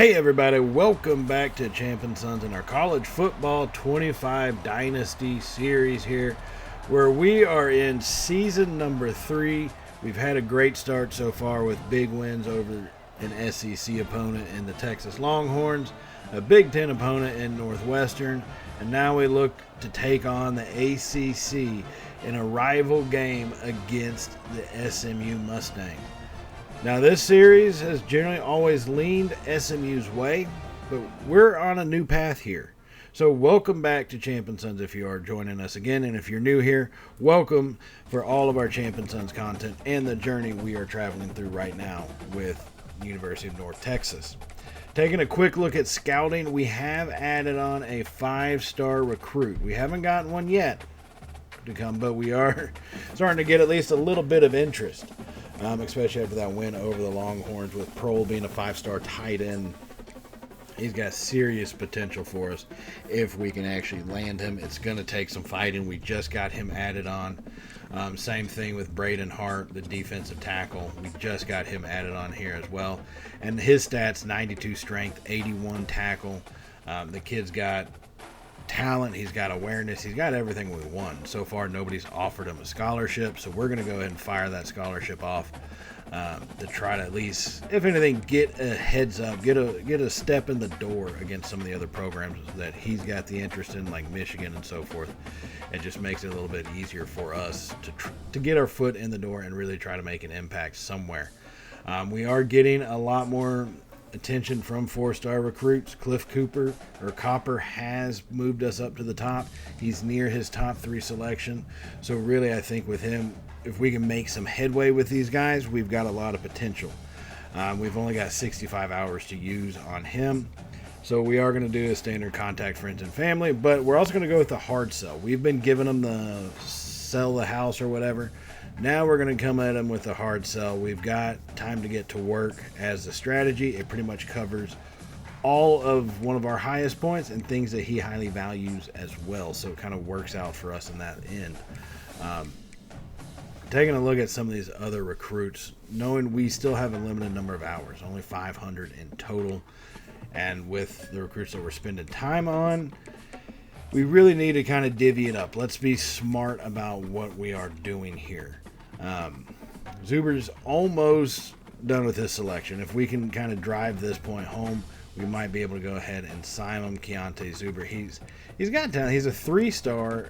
Hey everybody, welcome back to Champ & Sons in our College Football 25 Dynasty series here, where we are in season number 3. We've had a great start so far with big wins over an SEC opponent in the Texas Longhorns, a Big Ten opponent in Northwestern, and now we look to take on the ACC in a rival game against the SMU Mustangs. Now, this series has generally always leaned SMU's way, but we're on a new path here. So welcome back to Champ & Sons if you are joining us again, and if you're new here, welcome for all of our Champ & Sons content and the journey we are traveling through right now with University of North Texas. Taking a quick look at scouting, we have added on a 5-star recruit. We haven't gotten one yet to come, but we are starting to get at least a little bit of interest. Especially after that win over the Longhorns with Prohl being a 5-star tight end. He's got serious potential for us if we can actually land him. It's going to take some fighting. We just got him added on. Same thing with Braden Hart, the defensive tackle. We just got him added on here as well. And his stats, 92 strength, 81 tackle. The kid's got talent, he's got awareness, he's got everything we want. So far, nobody's offered him a scholarship, so we're going to go ahead and fire that scholarship off to try to at least, if anything, get a heads up, get a step in the door against some of the other programs that he's got the interest in, like Michigan and so forth. It just makes it a little bit easier for us to get our foot in the door and really try to make an impact somewhere. We are getting a lot more attention from 4-star recruits. Cliff Copper has moved us up to the top. He's near his top 3 selection. So really, I think with him, if we can make some headway with these guys, we've got a lot of potential. We've only got 65 hours to use on him. So we are going to do a standard contact friends and family, but we're also going to go with the hard sell. We've been giving them the sell the house or whatever. Now we're going to come at him with a hard sell. We've got time to get to work as a strategy. It pretty much covers all of one of our highest points and things that he highly values as well. So it kind of works out for us in that end. Taking a look at some of these other recruits, knowing we still have a limited number of hours, only 500 in total. And with the recruits that we're spending time on, we really need to kind of divvy it up. Let's be smart about what we are doing here. Zuber's almost done with his selection. If we can kind of drive this point home, we might be able to go ahead and sign him. Keontae Zuber. He's got talent. He's a 3-star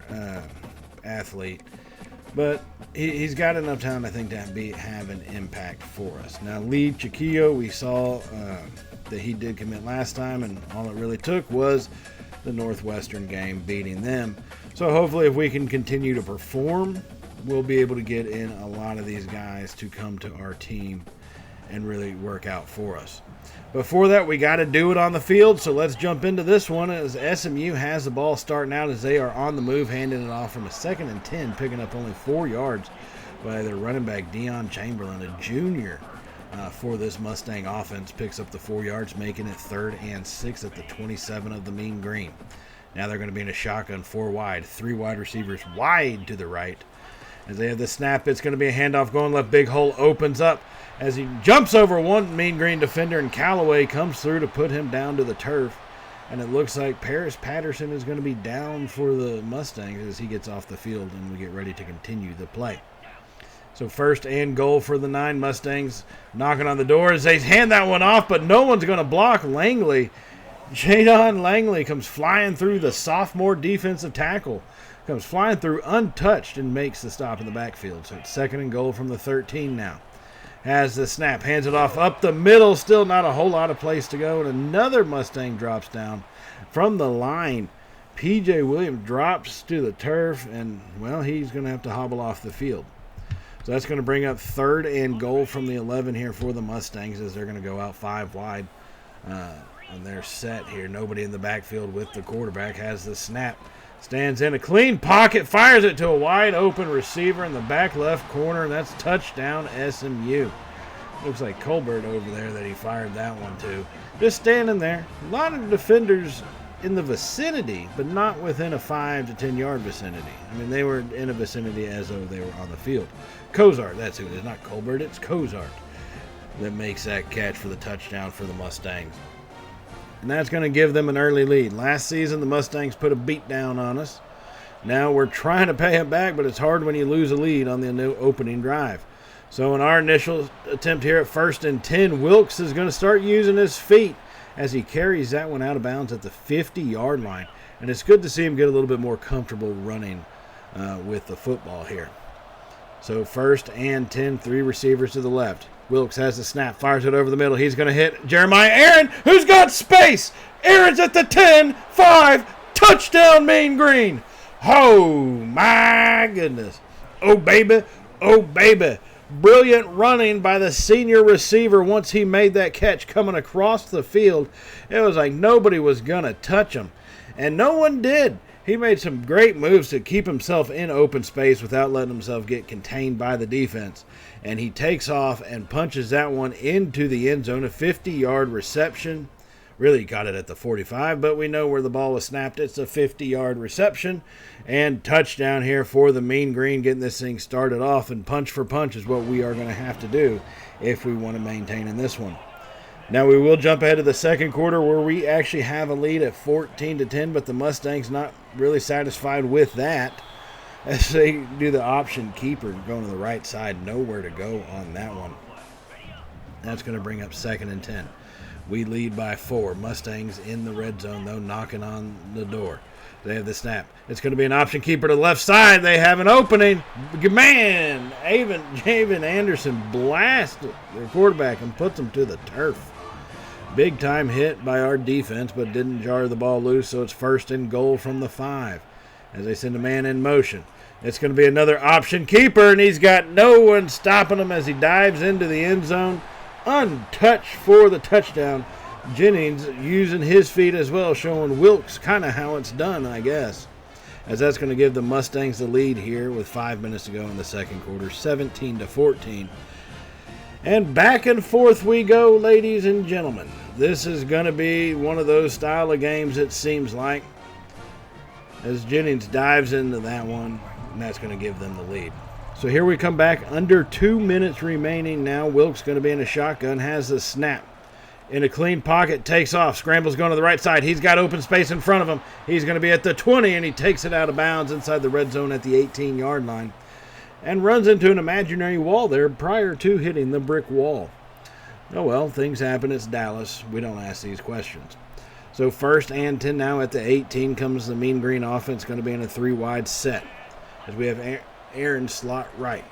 athlete, but he's got enough talent, I think, to have an impact for us. Now, Lee Chiquillo, we saw that he did commit last time, and all it really took was the Northwestern game, beating them. So hopefully if we can continue to perform, we'll be able to get in a lot of these guys to come to our team and really work out for us. Before that, we got to do it on the field, so let's jump into this one as SMU has the ball starting out as they are on the move, handing it off from a 2nd and 10, picking up only 4 yards by their running back, Deion Chamberlain, a junior. For this Mustang offense, picks up the 4 yards, making it 3rd and 6 at the 27 of the Mean Green. Now they're going to be in a shotgun, 4 wide, 3 wide receivers wide to the right. As they have the snap, it's going to be a handoff going left. Big hole opens up as he jumps over one Mean Green defender, and Callaway comes through to put him down to the turf. And it looks like Paris Patterson is going to be down for the Mustangs as he gets off the field and we get ready to continue the play. So 1st and goal for the 9 Mustangs, knocking on the door as they hand that one off, but no one's going to block Langley. Jadon Langley comes flying through the sophomore defensive tackle, comes flying through untouched and makes the stop in the backfield. So it's 2nd and goal from the 13 now. Has the snap, hands it off up the middle, still not a whole lot of place to go, and another Mustang drops down from the line. P.J. Williams drops to the turf, and, well, he's going to have to hobble off the field. So that's going to bring up 3rd and goal from the 11 here for the Mustangs as they're going to go out 5 wide. And they're set here. Nobody in the backfield with the quarterback. Has the snap. Stands in a clean pocket. Fires it to a wide open receiver in the back left corner. And that's touchdown SMU. Looks like Colbert over there that he fired that one to. Just standing there. A lot of defenders in the vicinity, but not within a 5 to 10 yard vicinity. I mean, they were in a vicinity as though they were on the field. Cozart, that's who it is. Not Colbert, it's Cozart that makes that catch for the touchdown for the Mustangs. and that's going to give them an early lead. Last season, the Mustangs put a beat down on us. Now we're trying to pay it back, but it's hard when you lose a lead on the new opening drive. So in our initial attempt here at 1st and 10, Wilkes is going to start using his feet as he carries that one out of bounds at the 50-yard line. And it's good to see him get a little bit more comfortable running with the football here. So 1st and 10, 3 receivers to the left. Wilkes has the snap, fires it over the middle. He's going to hit Jeremiah Aaron, who's got space. Aaron's at the 10, 5, touchdown Mean Green. Oh, my goodness. Oh, baby. Oh, baby. Brilliant running by the senior receiver once he made that catch coming across the field. It was like nobody was going to touch him. And no one did. He made some great moves to keep himself in open space without letting himself get contained by the defense. And he takes off and punches that one into the end zone, a 50-yard reception. Really got it at the 45, but we know where the ball was snapped. It's a 50-yard reception and touchdown here for the Mean Green, getting this thing started off. And punch for punch is what we are going to have to do if we want to maintain in this one. Now we will jump ahead to the second quarter where we actually have a lead at 14-10, but the Mustangs not really satisfied with that as they do the option keeper going to the right side. Nowhere to go on that one. That's going to bring up 2nd and 10. We lead by 4. Mustangs in the red zone, though, knocking on the door. They have the snap. It's going to be an option keeper to the left side. They have an opening. Man, Javen Anderson blasted their quarterback and puts him to the turf. Big time hit by our defense, but didn't jar the ball loose, so it's 1st and goal from the 5 as they send a man in motion. It's going to be another option keeper, and he's got no one stopping him as he dives into the end zone. Untouched for the touchdown. Jennings using his feet as well, showing Wilkes kind of how it's done, I guess. As that's going to give the Mustangs the lead here with 5 minutes to go in the second quarter, 17-14. And back and forth we go, ladies and gentlemen. This is going to be one of those style of games, it seems like, as Jennings dives into that one, and that's going to give them the lead. So here we come back, under 2 minutes remaining now. Wilkes going to be in a shotgun, has the snap. In a clean pocket, takes off, scrambles going to the right side. He's got open space in front of him. He's going to be at the 20, and he takes it out of bounds inside the red zone at the 18-yard line and runs into an imaginary wall there prior to hitting the brick wall. Oh well, things happen. It's Dallas. We don't ask these questions. So 1st and 10 now at the 18 comes the Mean Green offense, going to be in a 3-wide set as we have Aaron slot right.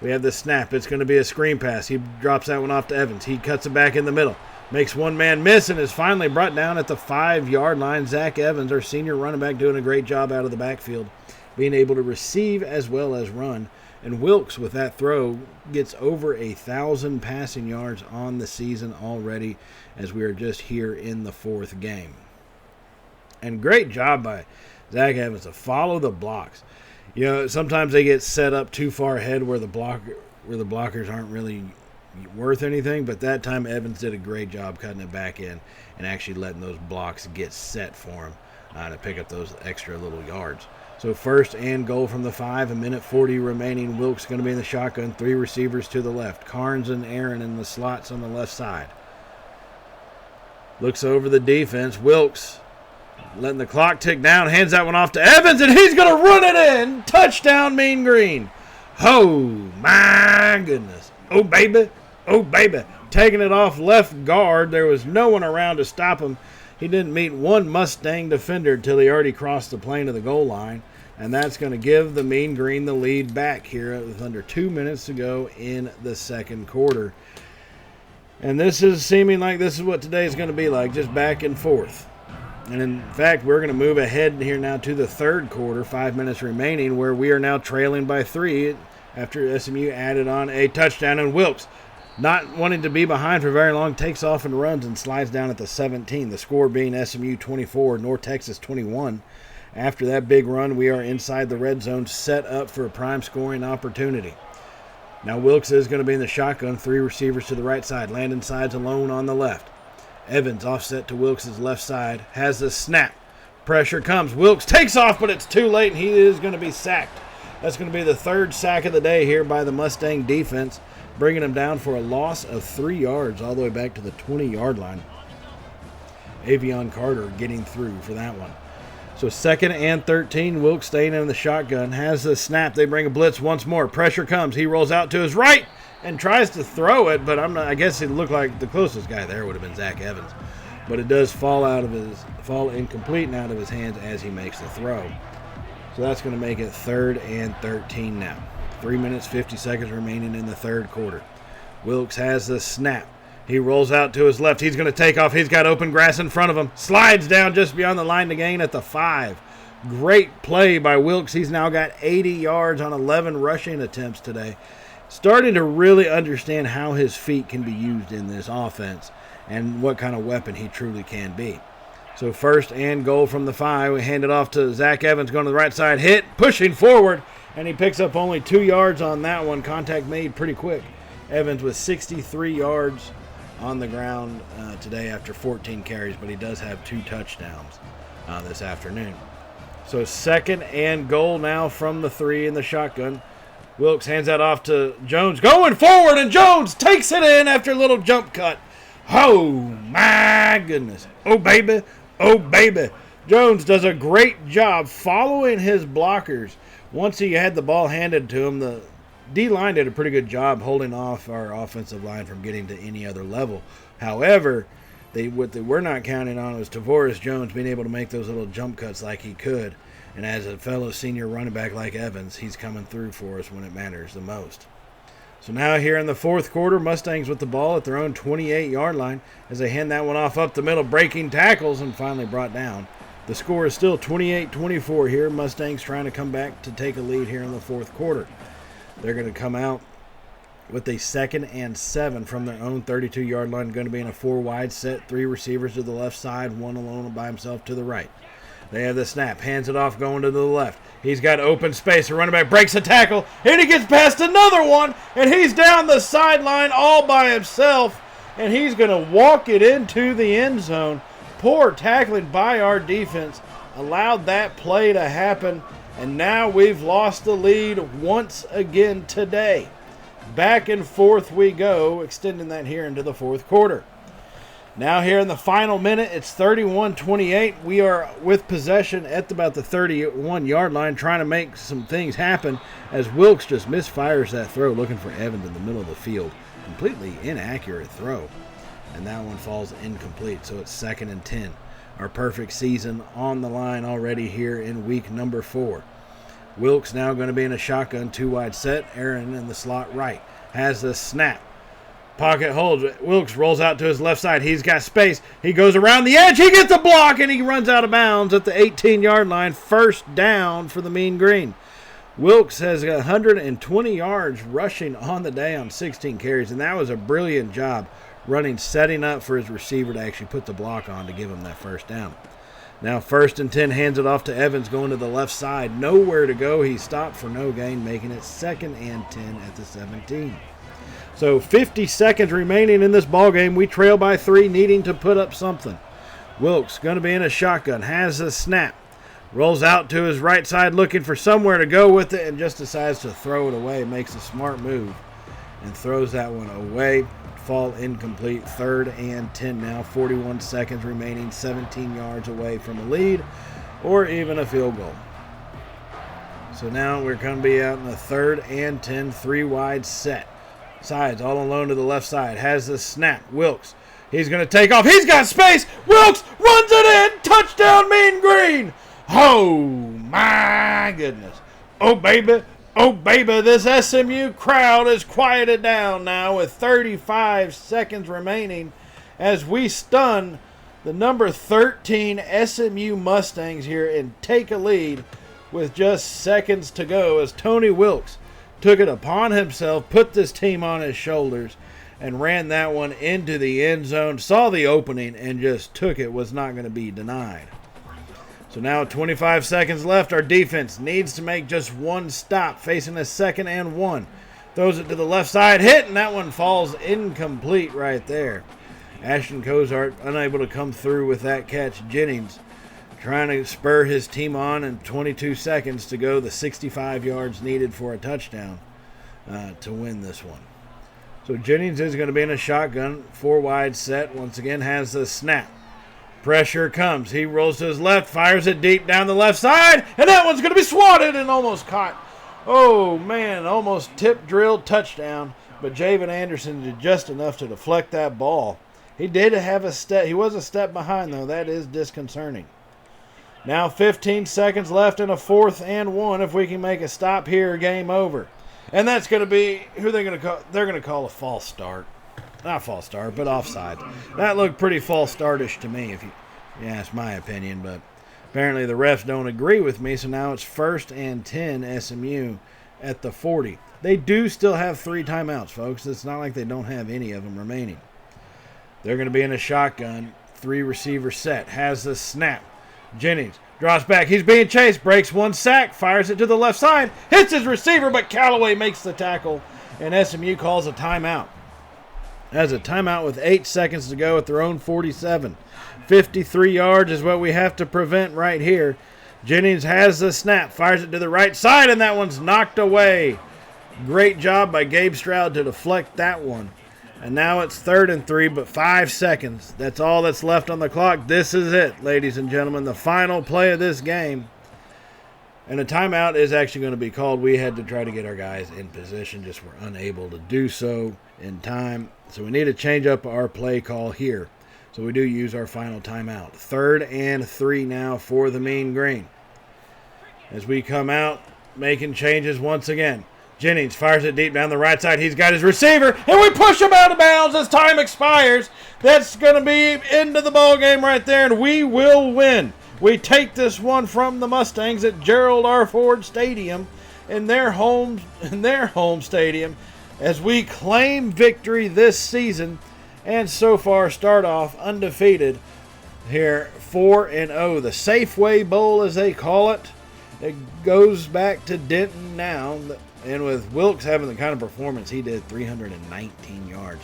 We have the snap. It's going to be a screen pass. He drops that one off to Evans. He cuts it back in the middle. Makes one man miss and is finally brought down at the 5-yard line. Zach Evans, our senior running back, doing a great job out of the backfield, being able to receive as well as run. And Wilkes, with that throw, gets over 1,000 passing yards on the season already as we are just here in the 4th game. And great job by Zach Evans to follow the blocks. You know, sometimes they get set up too far ahead where the blockers aren't really worth anything, but that time Evans did a great job cutting it back in and actually letting those blocks get set for him to pick up those extra little yards. So 1st and goal from the 5, 1:40 remaining. Wilkes going to be in the shotgun, 3 receivers to the left. Carnes and Aaron in the slots on the left side. Looks over the defense. Wilkes letting the clock tick down, hands that one off to Evans, and he's going to run it in. Touchdown, Mean Green. Oh, my goodness. Oh, baby. Oh, baby. Taking it off left guard. There was no one around to stop him. He didn't meet one Mustang defender until he already crossed the plane of the goal line. And that's going to give the Mean Green the lead back here with under 2 minutes to go in the second quarter. And this is seeming like this is what today is going to be like, just back and forth. And in fact, we're going to move ahead here now to the third quarter, 5 minutes remaining, where we are now trailing by 3 after SMU added on a touchdown. And Wilkes, not wanting to be behind for very long, takes off and runs and slides down at the 17. The score being SMU 24, North Texas 21. After that big run, we are inside the red zone, set up for a prime scoring opportunity. Now Wilkes is going to be in the shotgun, 3 receivers to the right side. Landon sides alone on the left. Evans offset to Wilkes' left side, has the snap. Pressure comes. Wilkes takes off, but it's too late, and he is going to be sacked. That's going to be the 3rd sack of the day here by the Mustang defense, bringing him down for a loss of 3 yards all the way back to the 20-yard line. Avion Carter getting through for that one. So 2nd and 13. Wilkes staying in the shotgun. Has the snap. They bring a blitz once more. Pressure comes. He rolls out to his right and tries to throw it, but I guess it looked like the closest guy there would have been Zach Evans. But it does fall incomplete and out of his hands as he makes the throw. So that's going to make it 3rd and 13 now. 3 minutes, 50 seconds remaining in the third quarter. Wilkes has the snap. He rolls out to his left. He's going to take off. He's got open grass in front of him. Slides down just beyond the line to gain at the 5. Great play by Wilkes. He's now got 80 yards on 11 rushing attempts today. Starting to really understand how his feet can be used in this offense and what kind of weapon he truly can be. So 1st and goal from the 5. We hand it off to Zach Evans going to the right side. Hit, pushing forward, and he picks up only 2 yards on that one. Contact made pretty quick. Evans with 63 yards on the ground today after 14 carries, but he does have 2 touchdowns this afternoon. So 2nd and goal now from the 3 in the shotgun. Wilkes hands that off to Jones. Going forward, and Jones takes it in after a little jump cut. Oh, my goodness. Oh, baby. Oh, baby. Jones does a great job following his blockers. Once he had the ball handed to him, the D-line did a pretty good job holding off our offensive line from getting to any other level. However, what they were not counting on was Tavoris Jones being able to make those little jump cuts like he could. And as a fellow senior running back like Evans, he's coming through for us when it matters the most. So now here in the fourth quarter, Mustangs with the ball at their own 28-yard line as they hand that one off up the middle, breaking tackles and finally brought down. The score is still 28-24 here. Mustangs trying to come back to take a lead here in the fourth quarter. They're going to come out with a 2nd and 7 from their own 32-yard line. Going to be in a 4-wide set, 3 receivers to the left side, 1 alone by himself to the right. They have the snap, hands it off, going to the left. He's got open space. The running back breaks a tackle, and he gets past another one, and he's down the sideline all by himself, and he's going to walk it into the end zone. Poor tackling by our defense allowed that play to happen, and now we've lost the lead once again today. Back and forth we go, extending that here into the fourth quarter. Now here in the final minute, it's 31-28. We are with possession at about the 31-yard line, trying to make some things happen as Wilkes just misfires that throw, looking for Evans in the middle of the field. Completely inaccurate throw, and that one falls incomplete, so it's 2nd and 10. Our perfect season on the line already here in week number 4. Wilkes now going to be in a shotgun 2-wide set. Aaron in the slot right has the snap. Pocket holds. Wilkes rolls out to his left side. He's got space. He goes around the edge. He gets a block, and he runs out of bounds at the 18-yard line. 1st down for the Mean Green. Wilkes has got 120 yards rushing on the day on 16 carries, and that was a brilliant job running, setting up for his receiver to actually put the block on to give him that 1st down. Now 1st and 10, hands it off to Evans going to the left side. Nowhere to go. He stopped for no gain, making it 2nd and 10 at the 17. So 50 seconds remaining in this ballgame. We trail by 3, needing to put up something. Wilkes going to be in a shotgun, has a snap, rolls out to his right side looking for somewhere to go with it and just decides to throw it away. Makes a smart move and throws that one away. Fall incomplete. 3rd and 10 now. 41 seconds remaining, 17 yards away from a lead or even a field goal. So now we're going to be out in the 3rd and 10, 3-wide set. Sides all alone to the left side. Has the snap. Wilkes. He's going to take off. He's got space. Wilkes runs it in. Touchdown, Mean Green. Oh, my goodness. Oh, baby. Oh, baby. This SMU crowd is quieted down now with 35 seconds remaining as we stun the number 13 SMU Mustangs here and take a lead with just seconds to go as Tony Wilkes took it upon himself, put this team on his shoulders, and ran that one into the end zone, saw the opening, and just took it, was not going to be denied. So now 25 seconds left. Our defense needs to make just one stop, facing a 2nd and 1. Throws it to the left side, hit, and that one falls incomplete right there. Ashton Cozart unable to come through with that catch. Jennings trying to spur his team on in 22 seconds to go the 65 yards needed for a touchdown to win this one. So Jennings is going to be in a shotgun, 4-wide set. Once again has the snap. Pressure comes. He rolls to his left, fires it deep down the left side, and that one's going to be swatted and almost caught. Oh, man, almost tip drilled touchdown, but Javen Anderson did just enough to deflect that ball. He did have a step. He was a step behind, though. That is disconcerting. Now 15 seconds left in a 4th and 1. If we can make a stop here, game over. And that's going to be, who they're going to call? They're going to call a false start. Not false start, but offside. That looked pretty false startish to me, if you ask my opinion. But apparently the refs don't agree with me, so now it's 1st and 10 SMU at the 40. They do still have 3 timeouts, folks. It's not like they don't have any of them remaining. They're going to be in a shotgun. 3 receiver set. Has the snap. Jennings drops back. He's being chased. Breaks 1 sack. Fires it to the left side. Hits his receiver, but Callaway makes the tackle. And SMU calls a timeout. Has a timeout with 8 seconds to go at their own 47. 53 yards is what we have to prevent right here. Jennings has the snap. Fires it to the right side, and that one's knocked away. Great job by Gabe Stroud to deflect that one. And now it's 3rd and 3, but 5 seconds. That's all that's left on the clock. This is it, ladies and gentlemen, the final play of this game. And a timeout is actually going to be called. We had to try to get our guys in position, just were unable to do so in time. So we need to change up our play call here. So we do use our final timeout. 3rd and 3 now for the Mean Green. As we come out, making changes once again. Jennings fires it deep down the right side. He's got his receiver, and we push him out of bounds as time expires. That's going to be into the ball game right there, and we will win. We take this one from the Mustangs at Gerald R. Ford Stadium in their home stadium as we claim victory this season and so far start off undefeated here 4-0. The Safeway Bowl, as they call it. It goes back to Denton now. And with Wilkes having the kind of performance he did, 319 yards.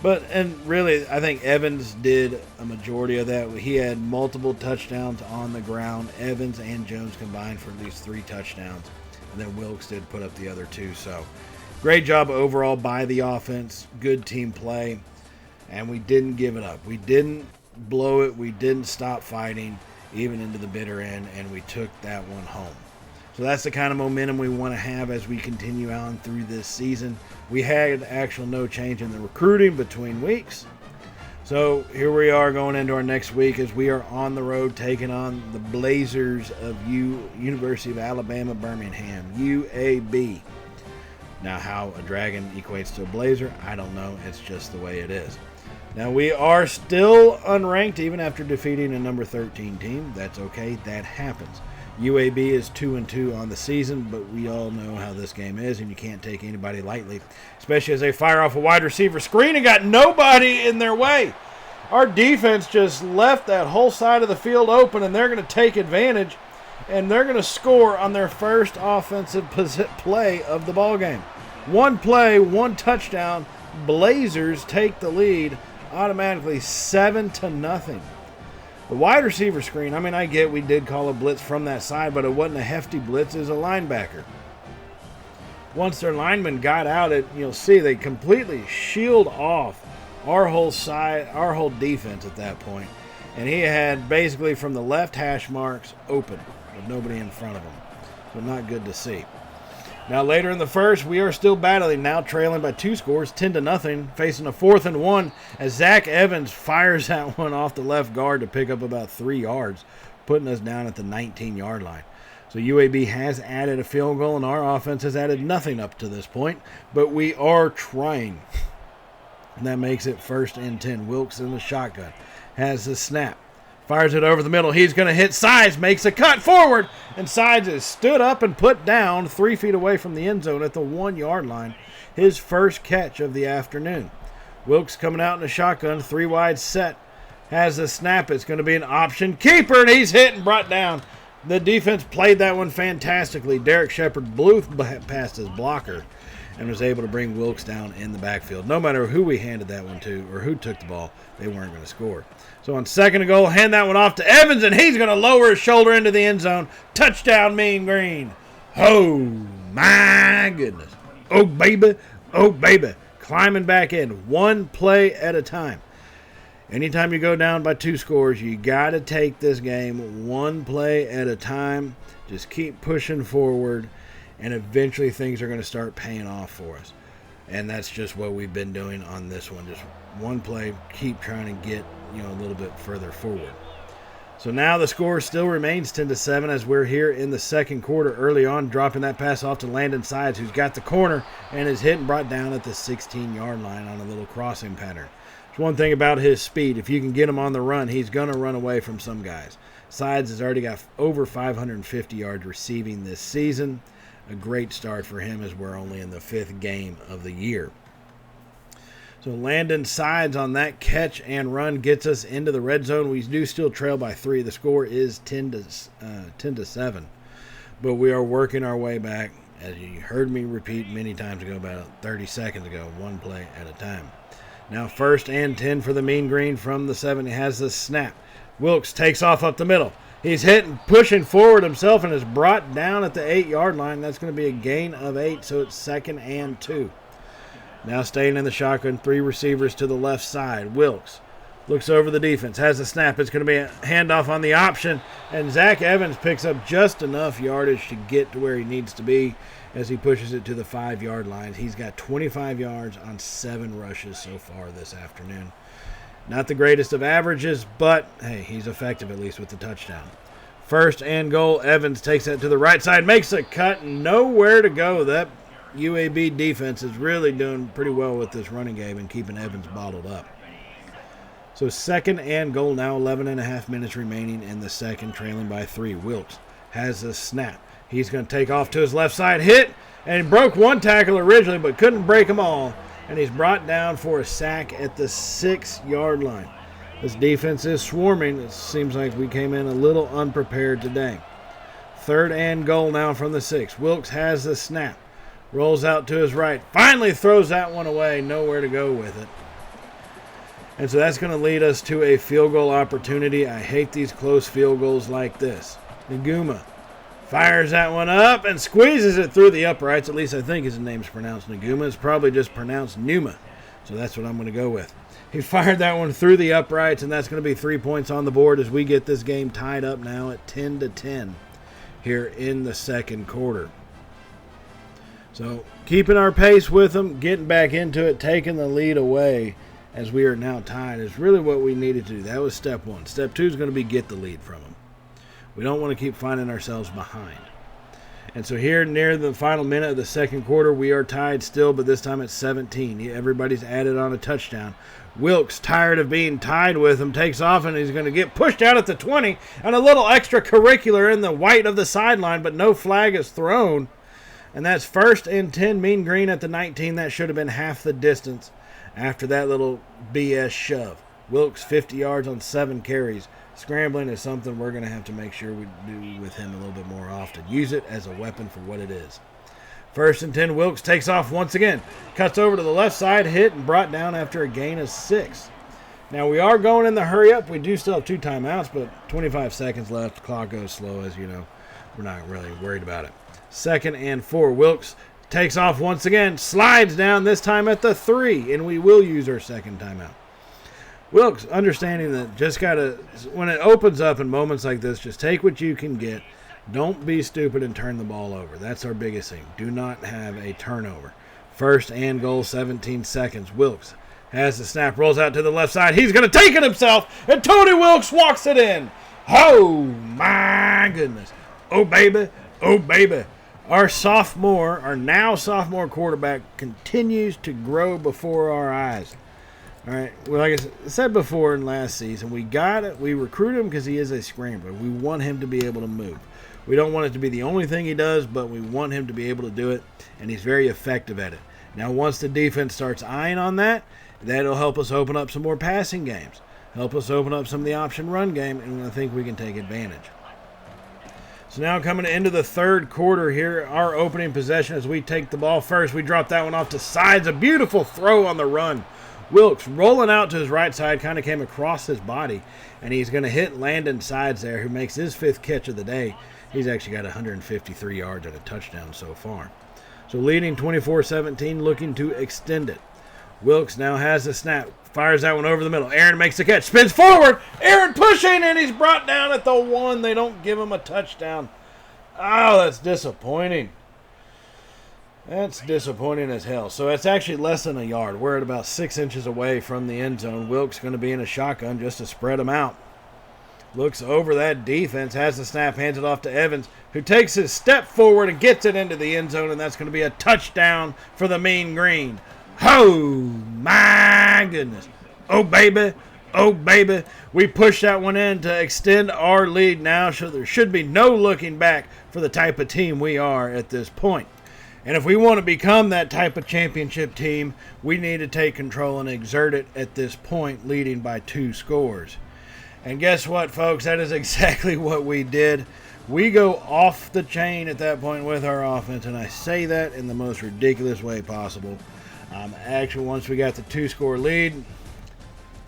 And really, I think Evans did a majority of that. He had multiple touchdowns on the ground. Evans and Jones combined for at least 3 touchdowns. And then Wilkes did put up the other 2. So, great job overall by the offense. Good team play. And we didn't give it up. We didn't blow it. We didn't stop fighting, even into the bitter end. And we took that one home. So that's the kind of momentum we want to have as we continue on through this season. We had actual no change in the recruiting between weeks. So here we are going into our next week as we are on the road taking on the Blazers of University of Alabama, Birmingham, UAB. Now how a Dragon equates to a Blazer, I don't know. It's just the way it is. Now we are still unranked even after defeating a number 13 team. That's okay. That happens. UAB is 2-2 on the season, but we all know how this game is, and you can't take anybody lightly, especially as they fire off a wide receiver screen and got nobody in their way. Our defense just left that whole side of the field open, and they're going to take advantage, and they're going to score on their first offensive play of the ballgame. 1 play, 1 touchdown. Blazers take the lead automatically 7-0. The wide receiver screen, I get we did call a blitz from that side, but it wasn't a hefty blitz. It was a linebacker. Once their lineman got out, you'll see they completely shield off our whole side, our whole defense at that point. And he had basically from the left hash marks open with nobody in front of him. So not good to see. Now later in the first, we are still battling, now trailing by 2 scores, 10-0, facing a 4th and 1 as Zach Evans fires that one off the left guard to pick up about 3 yards, putting us down at the 19-yard line. So UAB has added a field goal, and our offense has added nothing up to this point, but we are trying. And that makes it 1st and 10. Wilkes in the shotgun, has the snap. Fires it over the middle. He's going to hit Sides, makes a cut forward, and Sides is stood up and put down 3 feet away from the end zone at the 1-yard line. His first catch of the afternoon. Wilkes coming out in the shotgun, 3 wide set. Has the snap. It's going to be an option keeper, and he's hit and brought down. The defense played that one fantastically. Derek Shepard blew past his blocker and was able to bring Wilkes down in the backfield. No matter who we handed that one to or who took the ball, they weren't going to score. So on 2nd and goal, hand that one off to Evans, and he's going to lower his shoulder into the end zone. Touchdown, Mean Green. Oh, my goodness. Oh, baby. Oh, baby. Climbing back in, 1 play at a time. Anytime you go down by 2 scores, you got to take this game one play at a time. Just keep pushing forward, and eventually things are going to start paying off for us. And that's just what we've been doing on this one. Just one play, keep trying to get a little bit further forward. So now the score still remains 10-7 as we're here in the second quarter. Early on, dropping that pass off to Landon Sides, who's got the corner and is hit and brought down at the 16-yard line on a little crossing pattern. There's one thing about his speed. If you can get him on the run, he's going to run away from some guys. Sides has already got over 550 yards receiving this season. A great start for him as we're only in the 5th game of the year. So Landon Sides on that catch and run gets us into the red zone. We do still trail by 3. The score is 10-7. But we are working our way back, as you heard me repeat many times ago, about 30 seconds ago, one play at a time. Now 1st and 10 for the Mean Green from the 7. He has the snap. Wilkes takes off up the middle. He's hitting, pushing forward himself, and is brought down at the 8-yard line. That's going to be a gain of 8, so it's 2nd and 2. Now staying in the shotgun, 3 receivers to the left side. Wilkes looks over the defense, has a snap. It's going to be a handoff on the option, and Zach Evans picks up just enough yardage to get to where he needs to be as he pushes it to the 5-yard line. He's got 25 yards on 7 rushes so far this afternoon. Not the greatest of averages, but, hey, he's effective at least with the touchdown. 1st and goal. Evans takes that to the right side, makes a cut, and nowhere to go. That UAB defense is really doing pretty well with this running game and keeping Evans bottled up. So 2nd and goal now, 11.5 minutes remaining in the second, trailing by 3. Wilkes has a snap. He's going to take off to his left side, hit, and broke one tackle originally, but couldn't break them all. And he's brought down for a sack at the 6-yard line. This defense is swarming. It seems like we came in a little unprepared today. 3rd and goal now from the 6. Wilkes has the snap. Rolls out to his right. Finally throws that one away. Nowhere to go with it. And so that's going to lead us to a field goal opportunity. I hate these close field goals like this. Naguma fires that one up and squeezes it through the uprights. At least I think his name's pronounced Naguma. It's probably just pronounced Numa. So that's what I'm going to go with. He fired that one through the uprights, and that's going to be 3 points on the board as we get this game tied up now at 10-10 here in the second quarter. So keeping our pace with them, getting back into it, taking the lead away as we are now tied is really what we needed to do. That was step 1. Step 2 is going to be get the lead from them. We don't want to keep finding ourselves behind. And so here near the final minute of the second quarter, we are tied still, but this time it's 17. Everybody's added on a touchdown. Wilkes, tired of being tied with him, takes off, and he's going to get pushed out at the 20, and a little extracurricular in the white of the sideline, but no flag is thrown. And that's 1st and 10, Mean Green at the 19. That should have been half the distance after that little BS shove. Wilkes, 50 yards on 7 carries. Scrambling is something we're going to have to make sure we do with him a little bit more often. Use it as a weapon for what it is. 1st and 10, Wilkes takes off once again. Cuts over to the left side, hit, and brought down after a gain of 6. Now, we are going in the hurry up. We do still have 2 timeouts, but 25 seconds left. The clock goes slow, as you know. We're not really worried about it. 2nd and 4, Wilkes takes off once again. Slides down, this time at the 3, and we will use our 2nd timeout. Wilkes, understanding that just got to, when it opens up in moments like this, just take what you can get. Don't be stupid and turn the ball over. That's our biggest thing. Do not have a turnover. 1st and goal, 17 seconds. Wilkes has the snap, rolls out to the left side. He's going to take it himself, and Tony Wilkes walks it in. Oh, my goodness. Oh, baby. Oh, baby. Our now sophomore quarterback continues to grow before our eyes. All right, well, like I said before in last season, we recruit him because he is a scrambler. We want him to be able to move. We don't want it to be the only thing he does, but we want him to be able to do it, and he's very effective at it. Now, once the defense starts eyeing on that, that'll help us open up some more passing games, help us open up some of the option run game, and I think we can take advantage. So now coming into the third quarter here, our opening possession as we take the ball first. We drop that one off to Sides, a beautiful throw on the run. Wilkes rolling out to his right side, kind of came across his body, and he's going to hit Landon Sides there, who makes his 5th catch of the day. He's actually got 153 yards and a touchdown so far. So leading 24-17, looking to extend it. Wilkes now has the snap. Fires that one over the middle. Aaron makes the catch. Spins forward. Aaron pushing, and he's brought down at the 1. They don't give him a touchdown. Oh, that's disappointing. That's disappointing as hell. So it's actually less than a yard. We're at about 6 inches away from the end zone. Wilkes going to be in a shotgun just to spread them out. Looks over that defense, has the snap, hands it off to Evans, who takes his step forward and gets it into the end zone, and that's going to be a touchdown for the Mean Green. Oh, my goodness. Oh, baby. Oh, baby. We push that one in to extend our lead now, so there should be no looking back for the type of team we are at this point. And if we want to become that type of championship team, we need to take control and exert it at this point, leading by 2 scores. And guess what, folks? That is exactly what we did. We go off the chain at that point with our offense, and I say that in the most ridiculous way possible. Actually, once we got the 2-score lead,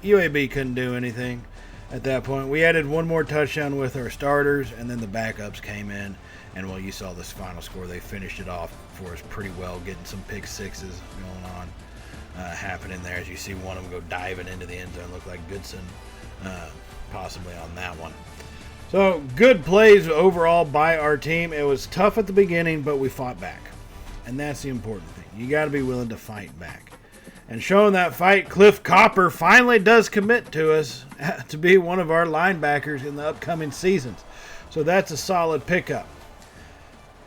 UAB couldn't do anything at that point. We added one more touchdown with our starters, and then the backups came in. And, well, you saw this final score. They finished it off for us pretty well, getting some pick sixes going on, happening there. As you see one of them go diving into the end zone, looked like Goodson possibly on that one. So, good plays overall by our team. It was tough at the beginning, but we fought back. And that's the important thing. You got to be willing to fight back. And showing that fight, Cliff Copper finally does commit to us to be one of our linebackers in the upcoming seasons. So that's a solid pickup.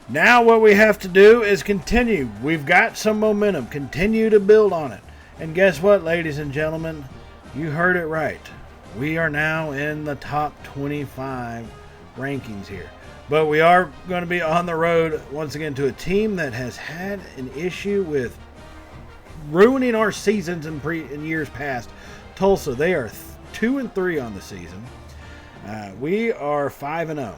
Now what we have to do is continue. We've got some momentum. Continue to build on it. And guess what, ladies and gentlemen? You heard it right. We are now in the top 25 rankings here. But we are going to be on the road once again to a team that has had an issue with ruining our seasons in years past. Tulsa, they are 2-3 on the season. We are 5-0.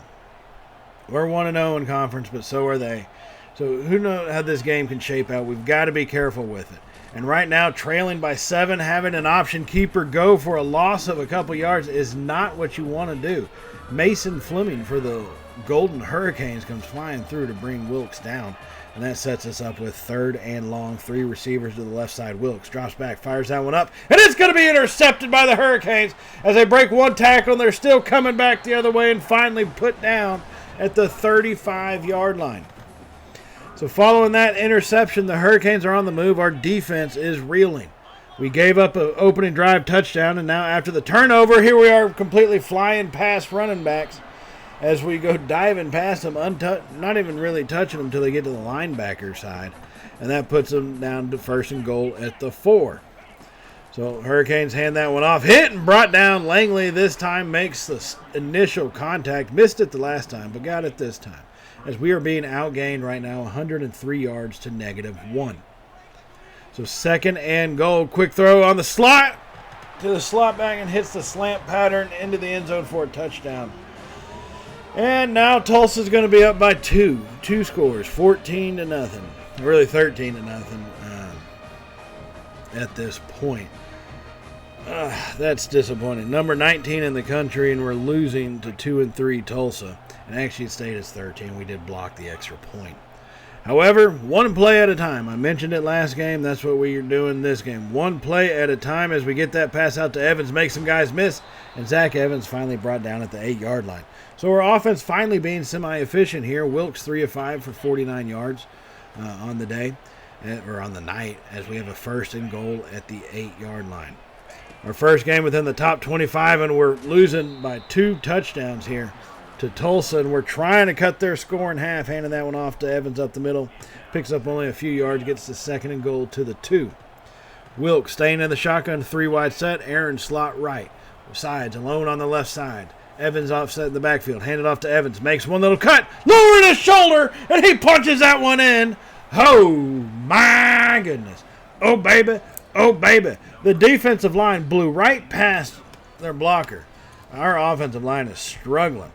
We're 1-0 in conference, but so are they. So who knows how this game can shape out. We've got to be careful with it. And right now, trailing by 7, having an option keeper go for a loss of a couple yards is not what you want to do. Mason Fleming for the Golden Hurricanes comes flying through to bring Wilkes down. And that sets us up with 3rd and long. 3 receivers to the left side. Wilkes drops back, fires that one up. And it's going to be intercepted by the Hurricanes as they break one tackle. And they're still coming back the other way and finally put down at the 35-yard line. So following that interception, the Hurricanes are on the move. Our defense is reeling. We gave up an opening drive touchdown, and now after the turnover, here we are completely flying past running backs as we go diving past them, not even really touching them until they get to the linebacker side. And that puts them down to 1st and goal at the 4. So Hurricanes hand that one off. Hit and brought down. Langley this time makes the initial contact. Missed it the last time, but got it this time. As we are being outgained right now, 103 yards to -1. So 2nd and goal. Quick throw on the slot to the slot back and hits the slant pattern into the end zone for a touchdown. And now Tulsa's going to be up by 2 scores, 14-0. Really 13-0 at this point. That's disappointing. Number 19 in the country, and we're losing to 2-3 Tulsa. And actually it stayed as 13. We did block the extra point. However, one play at a time. I mentioned it last game. That's what we are doing this game. One play at a time as we get that pass out to Evans, make some guys miss, and Zach Evans finally brought down at the 8-yard line. So our offense finally being semi-efficient here. Wilkes 3 of 5 for 49 yards on the day, or on the night, as we have a 1st and goal at the 8-yard line. Our first game within the top 25, and we're losing by 2 touchdowns here to Tulsa, and we're trying to cut their score in half, handing that one off to Evans up the middle. Picks up only a few yards, gets the 2nd and goal to the 2. Wilkes staying in the shotgun, 3 wide set. Aaron slot right. Sides alone on the left side. Evans offset in the backfield. Hand it off to Evans. Makes one little cut. Lowering his shoulder, and he punches that one in. Oh, my goodness. Oh, baby. Oh, baby. The defensive line blew right past their blocker. Our offensive line is struggling.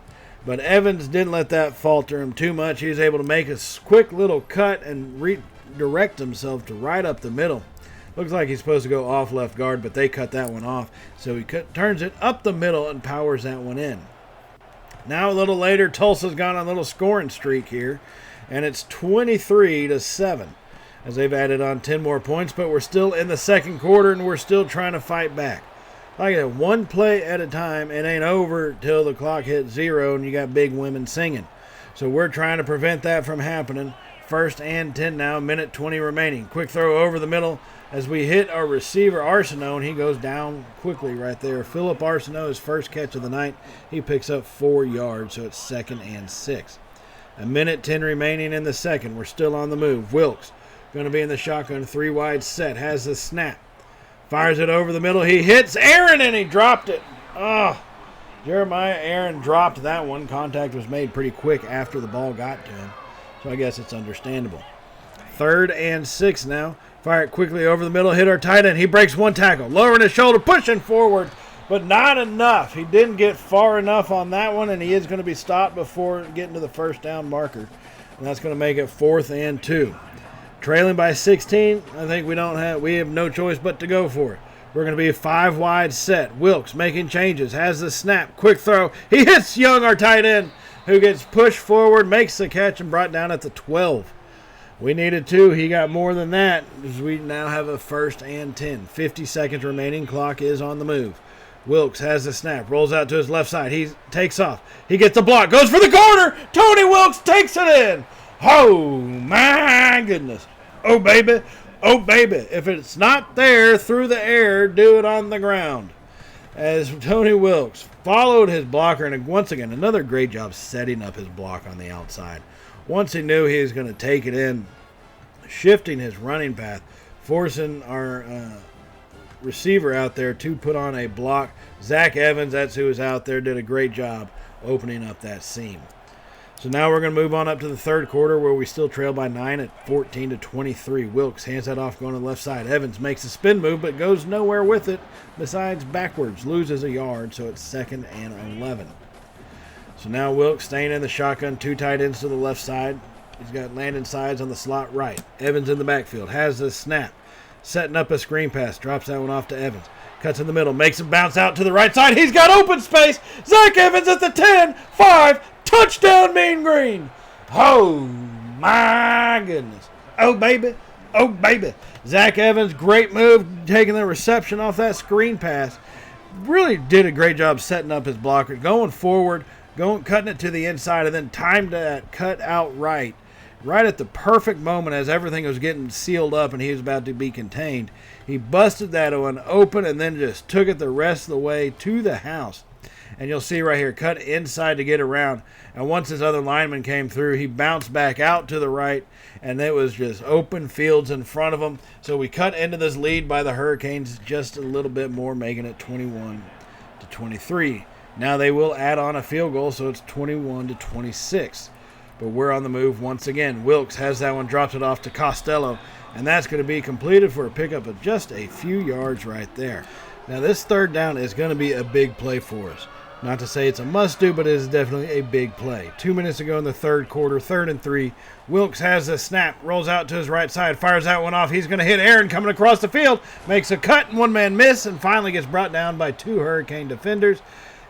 But Evans didn't let that falter him too much. He was able to make a quick little cut and redirect himself to right up the middle. Looks like he's supposed to go off left guard, but they cut that one off. So he turns it up the middle and powers that one in. Now a little later, Tulsa's gone on a little scoring streak here, and it's 23-7. as they've added on 10 more points, but we're still in the second quarter and we're still trying to fight back. Like that, one play at a time. It ain't over till the clock hits 0 and you got big women singing. So we're trying to prevent that from happening. First and 10 now, minute 20 remaining. Quick throw over the middle as we hit our receiver, Arsenault, and he goes down quickly right there. Philip Arsenault, his first catch of the night. He picks up 4 yards, so it's 2nd and 6. A minute 10 remaining in the second. We're still on the move. Wilkes going to be in the shotgun, 3 wide set, has the snap. Fires it over the middle. He hits Aaron, and he dropped it. Oh, Jeremiah Aaron dropped that one. Contact was made pretty quick after the ball got to him, so I guess it's understandable. 3rd and 6 now. Fire it quickly over the middle, hit our tight end. He breaks one tackle, lowering his shoulder, pushing forward, but not enough. He didn't get far enough on that one, and he is going to be stopped before getting to the first down marker, and that's going to make it 4th and 2. Trailing by 16, I think we have no choice but to go for it. We're going to be 5 wide set. Wilkes making changes, has the snap, quick throw. He hits Young, our tight end, who gets pushed forward, makes the catch, and brought down at the 12. We needed 2. He got more than that, as we now have a 1st and 10. 50 seconds remaining. Clock is on the move. Wilkes has the snap, rolls out to his left side. He takes off. He gets the block, goes for the corner. Tony Wilkes takes it in. Oh, my goodness. Oh, baby. Oh, baby. If it's not there through the air, do it on the ground. As Tony Wilkes followed his blocker, and once again, another great job setting up his block on the outside. Once he knew he was going to take it in, shifting his running path, forcing our receiver out there to put on a block. Zach Evans, that's who was out there, did a great job opening up that seam. So now we're going to move on up to the third quarter, where we still trail by 9 at 14-23. Wilkes hands that off going to the left side. Evans makes a spin move but goes nowhere with it besides backwards. Loses a yard, so it's 2nd and 11. So now Wilkes staying in the shotgun, 2 tight ends to the left side. He's got Landon Sides on the slot right. Evans in the backfield, has the snap. Setting up a screen pass, drops that one off to Evans. Cuts in the middle, makes him bounce out to the right side. He's got open space. Zach Evans at the 10, 5, touchdown Mean Green. Oh, my goodness. Oh, baby. Oh, baby. Zach Evans, great move, taking the reception off that screen pass. Really did a great job setting up his blocker, going forward, cutting it to the inside, and then timed that cut out right at the perfect moment as everything was getting sealed up and he was about to be contained. He busted that one open and then just took it the rest of the way to the house. And you'll see right here, cut inside to get around. And once his other lineman came through, he bounced back out to the right, and it was just open fields in front of him. So we cut into this lead by the Hurricanes just a little bit more, making it 21-23. Now they will add on a field goal, so it's 21-26. But we're on the move once again. Wilkes has that one, drops it off to Costello, and that's going to be completed for a pickup of just a few yards right there. Now this third down is going to be a big play for us. Not to say it's a must-do, but it is definitely a big play. 2 minutes ago in the third quarter, 3rd and 3. Wilkes has the snap, rolls out to his right side, fires that one off. He's going to hit Aaron coming across the field, makes a cut and one-man miss, and finally gets brought down by 2 Hurricane defenders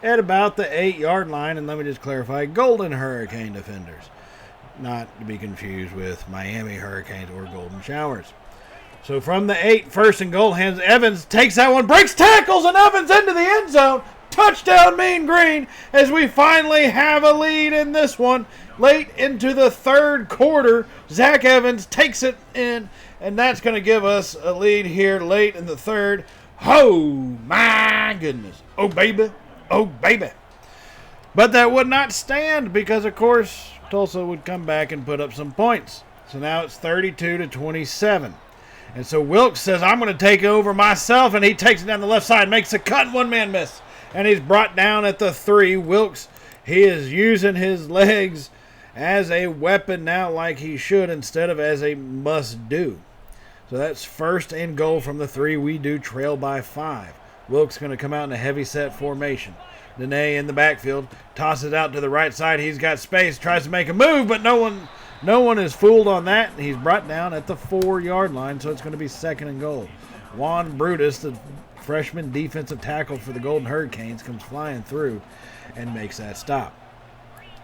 at about the 8-yard line. And let me just clarify, Golden Hurricane defenders. Not to be confused with Miami Hurricanes or Golden Showers. So from the 8, 1st and goal, Evans takes that one, breaks tackles, and Evans into the end zone. Touchdown Mean Green, as we finally have a lead in this one. Late into the third quarter, Zach Evans takes it in, and that's going to give us a lead here late in the third. Oh, my goodness. Oh, baby. Oh, baby. But that would not stand because, of course, Tulsa would come back and put up some points. So now it's 32-27. And so Wilkes says, I'm going to take over myself, and he takes it down the left side, makes a cut, one-man miss. And he's brought down at the 3. Wilkes, he is using his legs as a weapon now like he should instead of as a must-do. So that's 1st and goal from the 3. We do trail by 5. Wilkes going to come out in a heavy-set formation. Dene in the backfield, tosses out to the right side. He's got space, tries to make a move, but no one is fooled on that. He's brought down at the 4-yard line, so it's going to be 2nd and goal. Juan Brutus, the freshman defensive tackle for the Golden Hurricanes, comes flying through and makes that stop.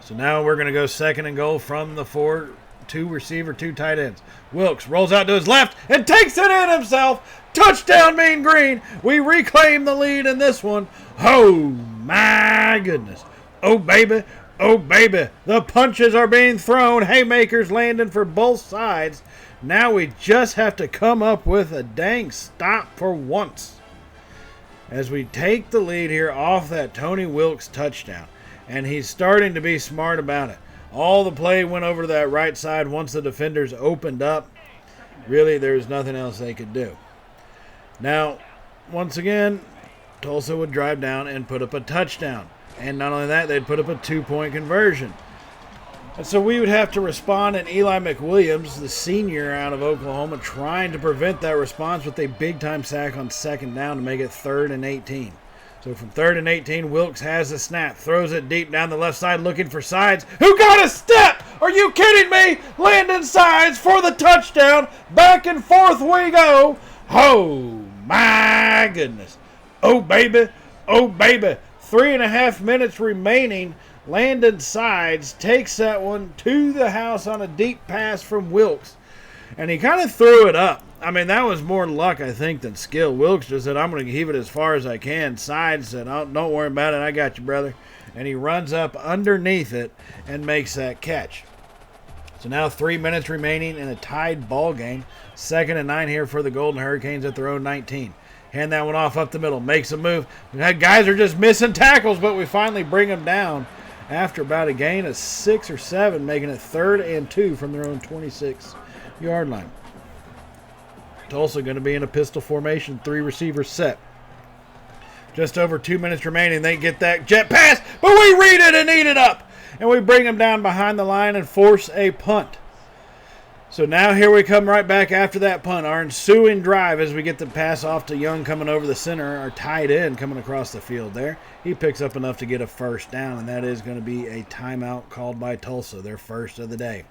So now we're going to go 2nd and goal from the 4 two receiver, two tight ends. Wilkes rolls out to his left and takes it in himself. Touchdown, Mean Green. We reclaim the lead in this one. Oh, my goodness. Oh, baby. Oh, baby. The punches are being thrown. Haymakers landing for both sides. Now we just have to come up with a dang stop for once, as we take the lead here off that Tony Wilkes touchdown. And he's starting to be smart about it. All the play went over to that right side once the defenders opened up. Really, there's nothing else they could do. Now, once again, Tulsa would drive down and put up a touchdown. And not only that, they'd put up a 2-point conversion. And so we would have to respond, and Eli McWilliams, the senior out of Oklahoma, trying to prevent that response with a big-time sack on second down to make it 3rd and 18. So from 3rd and 18, Wilkes has the snap, throws it deep down the left side looking for Sides. Who got a step? Are you kidding me? Landon Sides for the touchdown. Back and forth we go. Oh, my goodness. Oh, baby. Oh, baby. 3.5 minutes remaining. Landon Sides takes that one to the house on a deep pass from Wilkes. And he kind of threw it up. I mean, that was more luck, I think, than skill. Wilkes just said, I'm going to heave it as far as I can. Sides said, oh, don't worry about it. I got you, brother. And he runs up underneath it and makes that catch. So now 3 minutes remaining in a tied ball game. 2nd and 9 here for the Golden Hurricanes at their own 19. Hand that one off up the middle. Makes a move. Guys are just missing tackles, but we finally bring them down after about a gain of 6 or 7, making it 3rd and 2 from their own 26-yard line. Tulsa going to be in a pistol formation, 3 receivers set. Just over 2 minutes remaining. They get that jet pass, but we read it and eat it up. And we bring them down behind the line and force a punt. So now here we come right back after that punt. Our ensuing drive as we get the pass off to Young coming over the center. Our tight end coming across the field there. He picks up enough to get a first down, and that is going to be a timeout called by Tulsa, their first of the day.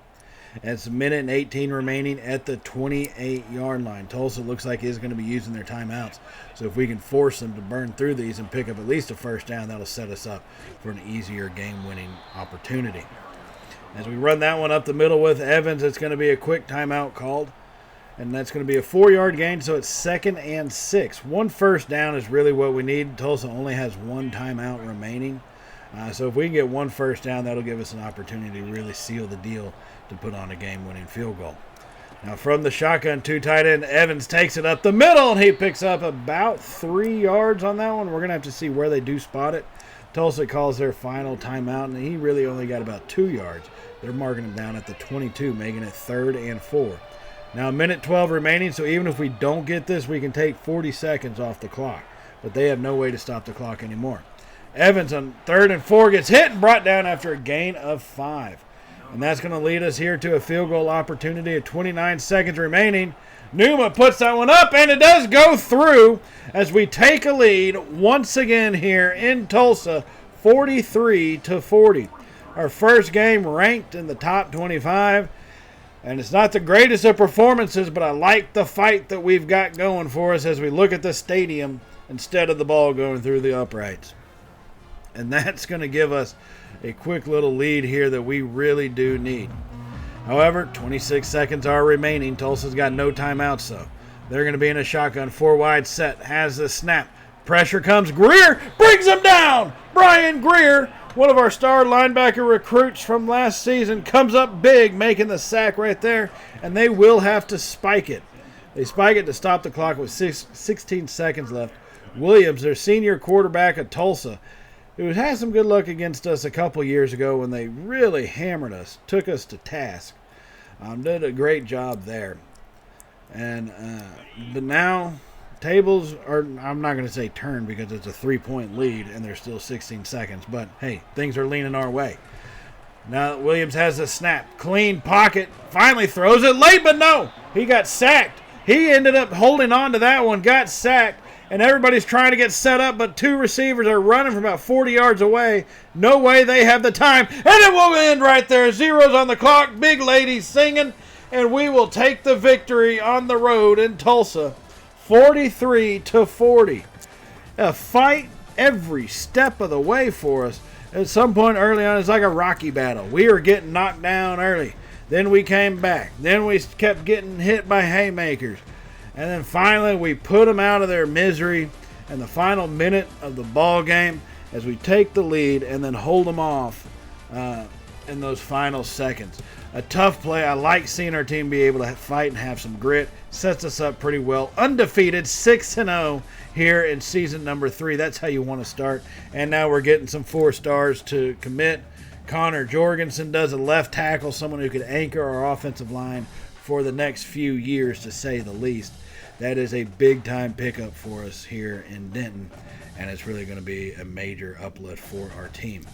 It's a minute and 18 remaining at the 28-yard line. Tulsa looks like is going to be using their timeouts. So if we can force them to burn through these and pick up at least a first down, that'll set us up for an easier game-winning opportunity. As we run that one up the middle with Evans, it's going to be a quick timeout called. And that's going to be a 4-yard gain, so it's 2nd and 6. 1 first down is really what we need. Tulsa only has 1 timeout remaining. So if we can get 1 first down, that'll give us an opportunity to really seal the deal to put on a game-winning field goal. Now from the shotgun, 2 tight end, Evans takes it up the middle, and he picks up about 3 yards on that one. We're going to have to see where they do spot it. Tulsa calls their final timeout, and he really only got about 2 yards. They're marking him down at the 22, making it 3rd and 4. Now, a minute 12 remaining, so even if we don't get this, we can take 40 seconds off the clock. But they have no way to stop the clock anymore. Evans on 3rd and 4 gets hit and brought down after a gain of 5. And that's going to lead us here to a field goal opportunity at 29 seconds remaining. Numa puts that one up, and it does go through as we take a lead once again here in Tulsa, 43-40. Our first game ranked in the top 25. And it's not the greatest of performances, but I like the fight that we've got going for us as we look at the stadium instead of the ball going through the uprights. And that's going to give us a quick little lead here that we really do need. However, 26 seconds are remaining. Tulsa's got no timeouts, so they're going to be in a shotgun, 4 wide set, has the snap. Pressure comes. Greer brings him down. Brian Greer, one of our star linebacker recruits from last season, comes up big, making the sack right there, and they will have to spike it. They spike it to stop the clock with 16 seconds left. Williams, their senior quarterback at Tulsa, who had some good luck against us a couple years ago when they really hammered us, took us to task, did a great job there. And but now tables are, I'm not going to say turn because it's a 3-point lead and there's still 16 seconds. But, hey, things are leaning our way. Now Williams has the snap. Clean pocket. Finally throws it late, but no. He got sacked. He ended up holding on to that one, got sacked, and everybody's trying to get set up, but 2 receivers are running from about 40 yards away. No way they have the time. And it will end right there. Zeros on the clock. Big ladies singing. And we will take the victory on the road in Tulsa. 43-40. A fight every step of the way for us. At some point early on, it's like a Rocky battle. We are getting knocked down early. Then we came back. Then we kept getting hit by haymakers. And then finally we put them out of their misery in the final minute of the ball game as we take the lead and then hold them off in those final seconds. A tough play. I like seeing our team be able to fight and have some grit. Sets us up pretty well. Undefeated, 6-0 here in season number 3. That's how you want to start. And now we're getting some 4 stars to commit. Connor Jorgensen does a left tackle, someone who could anchor our offensive line for the next few years, to say the least. That is a big-time pickup for us here in Denton, and it's really going to be a major uplift for our team.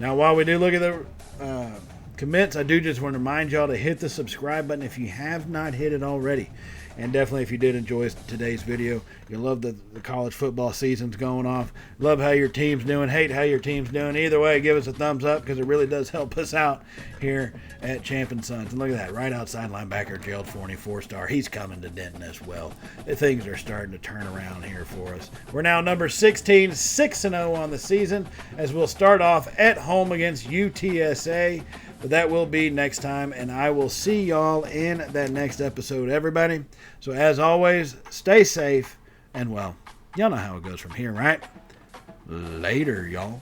Now, while we do look at the commits, I do just want to remind y'all to hit the subscribe button if you have not hit it already. And definitely, if you did enjoy today's video, you love the college football season's going off, love how your team's doing, hate how your team's doing, either way, give us a thumbs up because it really does help us out here at Champion Sons. And look at that, right outside linebacker Gerald Forney, 4-star. He's coming to Denton as well. Things are starting to turn around here for us. We're now number 16, 6-0 on the season, as we'll start off at home against UTSA. But that will be next time, and I will see y'all in that next episode, everybody. So as always, stay safe, and well, y'all know how it goes from here, right? Later, y'all.